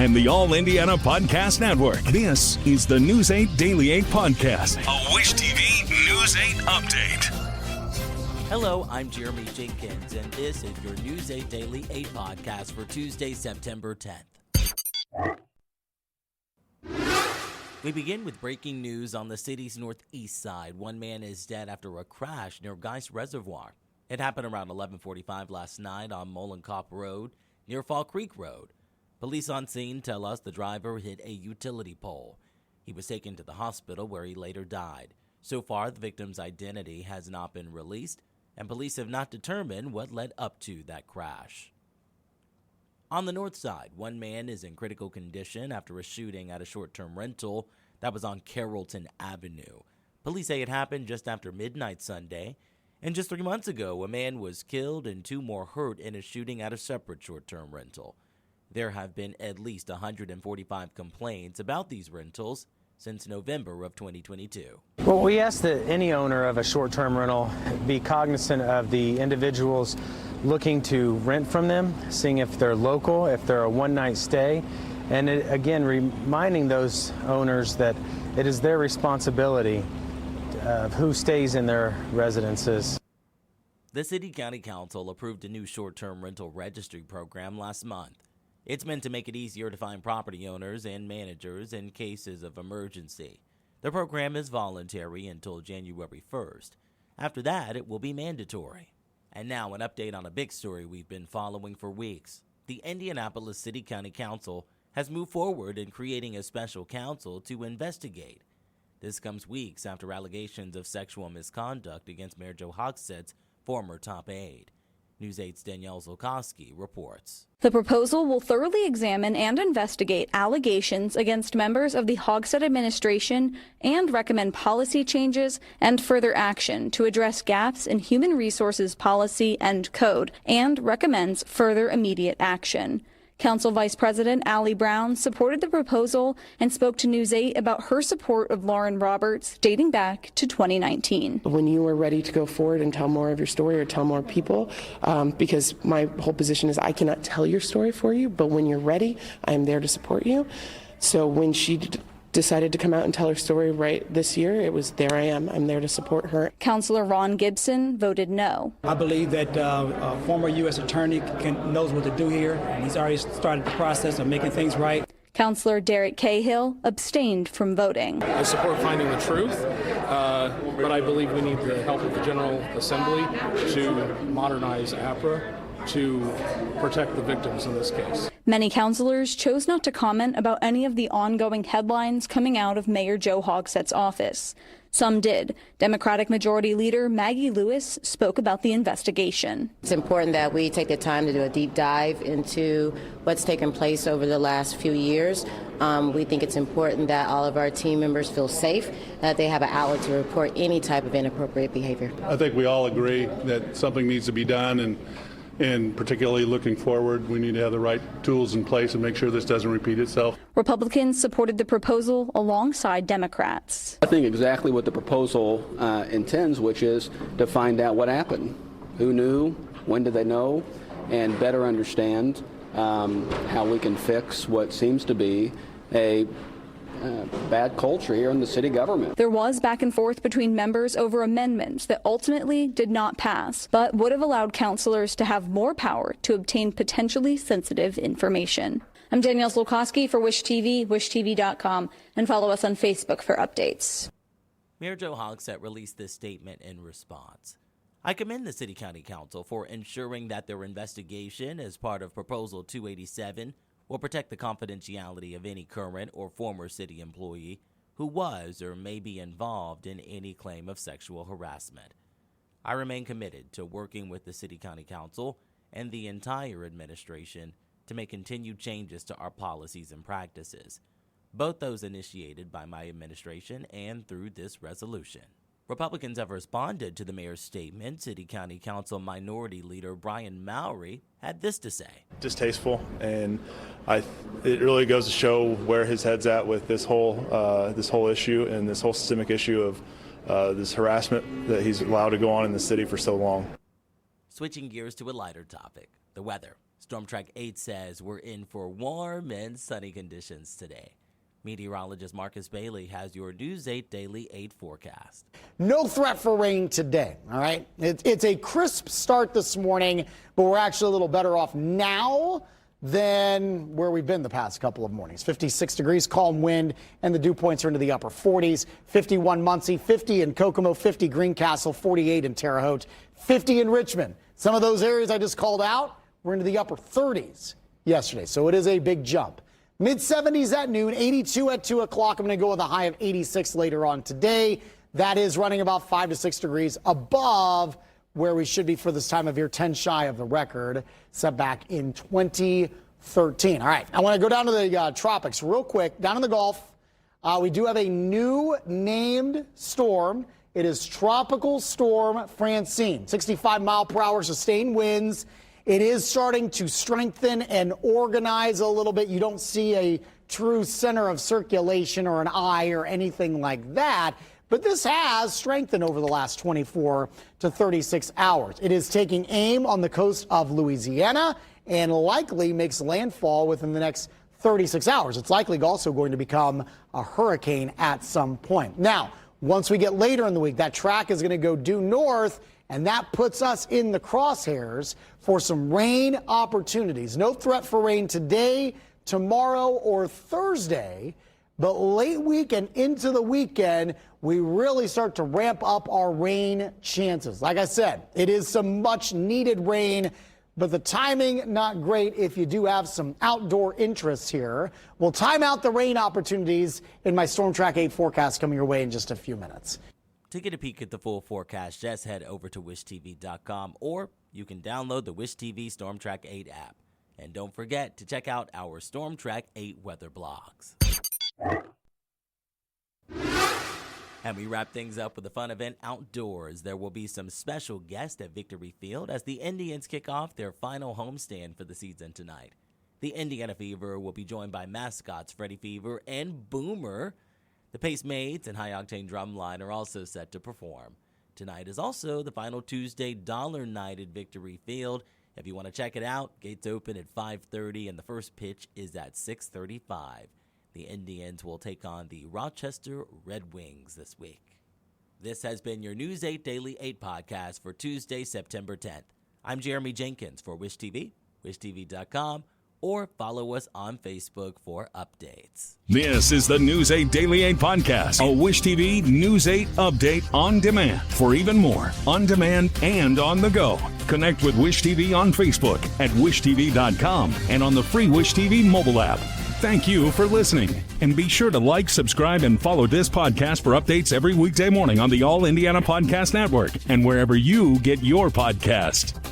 and the All Indiana Podcast Network. This is the News 8 Daily 8 Podcast, a Wish TV News 8 update. Hello, I'm Jeremy Jenkins, and this is your News 8 Daily 8 Podcast for Tuesday, September 10th. We begin with breaking news on the city's northeast side. One man is dead after a crash near Geist Reservoir. It happened around 11:45 last night on Molenkop Road near Fall Creek Road. Police on scene tell us the driver hit a utility pole. He was taken to the hospital where he later died. So far, the victim's identity has not been released, and police have not determined what led up to that crash. On the north side, one man is in critical condition after a shooting at a short-term rental that was on Carrollton Avenue. Police say it happened just after midnight Sunday, and just 3 months ago, a man was killed and 2 more hurt in a shooting at a separate short-term rental. There have been at least 145 complaints about these rentals since November of 2022. Well, we ask that any owner of a short-term rental be cognizant of the individuals looking to rent from them, seeing if they're local, if they're a one-night stay, and again, reminding those owners that it is their responsibility of who stays in their residences. The City County Council approved a new short-term rental registry program last month. It's meant to make it easier to find property owners and managers in cases of emergency. The program is voluntary until January 1st. After that, it will be mandatory. And now an update on a big story we've been following for weeks. The Indianapolis City County Council has moved forward in creating a special counsel to investigate. This comes weeks after allegations of sexual misconduct against Mayor Joe Hogsett's former top aide. News 8's Danielle Zolkowski reports. The proposal will thoroughly examine and investigate allegations against members of the Hogsett administration and recommend policy changes and further action to address gaps in human resources policy and code, and recommends further immediate action. Council Vice President Allie Brown supported the proposal and spoke to News 8 about her support of Lauren Roberts dating back to 2019. When you are ready to go forward and tell more of your story or tell more people, because my whole position is I cannot tell your story for you, but when you're ready, I am there to support you. So when she decided to come out and tell her story right this year, it was there I am. I'm there to support her. Councilor Ron Gibson voted no. I believe that a former U.S. attorney knows what to do here, and he's already started the process of making things right. Councilor Derek Cahill abstained from voting. I support finding the truth, but I believe we need the help of the General Assembly to modernize APRA to protect the victims in this case. Many councilors chose not to comment about any of the ongoing headlines coming out of Mayor Joe Hogsett's office. Some did. Democratic Majority Leader Maggie Lewis spoke about the investigation. It's important that we take the time to do a deep dive into what's taken place over the last few years. We think it's important that all of our team members feel safe, that they have an outlet to report any type of inappropriate behavior. I think we all agree that something needs to be done, and particularly looking forward, we need to have the right tools in place and make sure this doesn't repeat itself. Republicans supported the proposal alongside Democrats. I think exactly what the proposal intends, which is to find out what happened. Who knew? When did they know? And better understand how we can fix what seems to be a bad culture here in the city government. There was back and forth between members over amendments that ultimately did not pass, but would have allowed councilors to have more power to obtain potentially sensitive information. I'm Danielle Zolkowski for Wish TV, wishtv.com, and follow us on Facebook for updates. Mayor Joe Hogsett released this statement in response. I commend the City County Council for ensuring that their investigation as part of Proposal 287 will protect the confidentiality of any current or former city employee who was or may be involved in any claim of sexual harassment. I remain committed to working with the City County Council and the entire administration to make continued changes to our policies and practices, both those initiated by my administration and through this resolution. Republicans have responded to the mayor's statement. City County Council Minority Leader Brian Mowry had this to say. Distasteful, and it really goes to show where his head's at with this whole issue and this whole systemic issue of this harassment that he's allowed to go on in the city for so long. Switching gears to a lighter topic, the weather. Storm Track 8 says we're in for warm and sunny conditions today. Meteorologist Marcus Bailey has your News 8 Daily 8 forecast. No threat for rain today, all right? It's a crisp start this morning, but we're actually a little better off now than where we've been the past couple of mornings. 56 degrees, calm wind, and the dew points are into the upper 40s. 51 Muncie, 50 in Kokomo, 50 Greencastle, 48 in Terre Haute, 50 in Richmond. Some of those areas I just called out were into the upper 30s yesterday, so it is a big jump. Mid-70s at noon, 82 at 2 o'clock. I'm going to go with a high of 86 later on today. That is running about 5 to 6 degrees above where we should be for this time of year, 10 shy of the record set back in 2013. All right, I want to go down to the tropics real quick. Down in the Gulf, we do have a new named storm. It is Tropical Storm Francine. 65 mile per hour sustained winds. It is starting to strengthen and organize a little bit. You don't see a true center of circulation or an eye or anything like that. But this has strengthened over the last 24 to 36 hours. It is taking aim on the coast of Louisiana and likely makes landfall within the next 36 hours. It's likely also going to become a hurricane at some point. Now, once we get later in the week, that track is going to go due north, and that puts us in the crosshairs for some rain opportunities. No threat for rain today, tomorrow, or Thursday. But late week and into the weekend, we really start to ramp up our rain chances. Like I said, it is some much needed rain, but the timing not great if you do have some outdoor interests here. We'll time out the rain opportunities in my Storm Track 8 forecast coming your way in just a few minutes. To get a peek at the full forecast, just head over to wishtv.com, or you can download the Wish TV Storm Track 8 app. And don't forget to check out our Storm Track 8 weather blogs. And we wrap things up with a fun event outdoors. There will be some special guests at Victory Field as the Indians kick off their final homestand for the season tonight. The Indiana Fever will be joined by mascots Freddie Fever and Boomer. The Pacemates and High Octane Drumline are also set to perform. Tonight is also the final Tuesday Dollar Night at Victory Field. If you want to check it out, gates open at 5:30 and the first pitch is at 6:35. The Indians will take on the Rochester Red Wings this week. This has been your News 8 Daily 8 podcast for Tuesday, September 10th. I'm Jeremy Jenkins for Wish TV, wishtv.com, or follow us on Facebook for updates. This is the News 8 Daily 8 podcast, a Wish TV News 8 update on demand. For even more, on demand and on the go, connect with Wish TV on Facebook at wishtv.com and on the free Wish TV mobile app. Thank you for listening, and be sure to like, subscribe, and follow this podcast for updates every weekday morning on the All Indiana Podcast Network and wherever you get your podcast.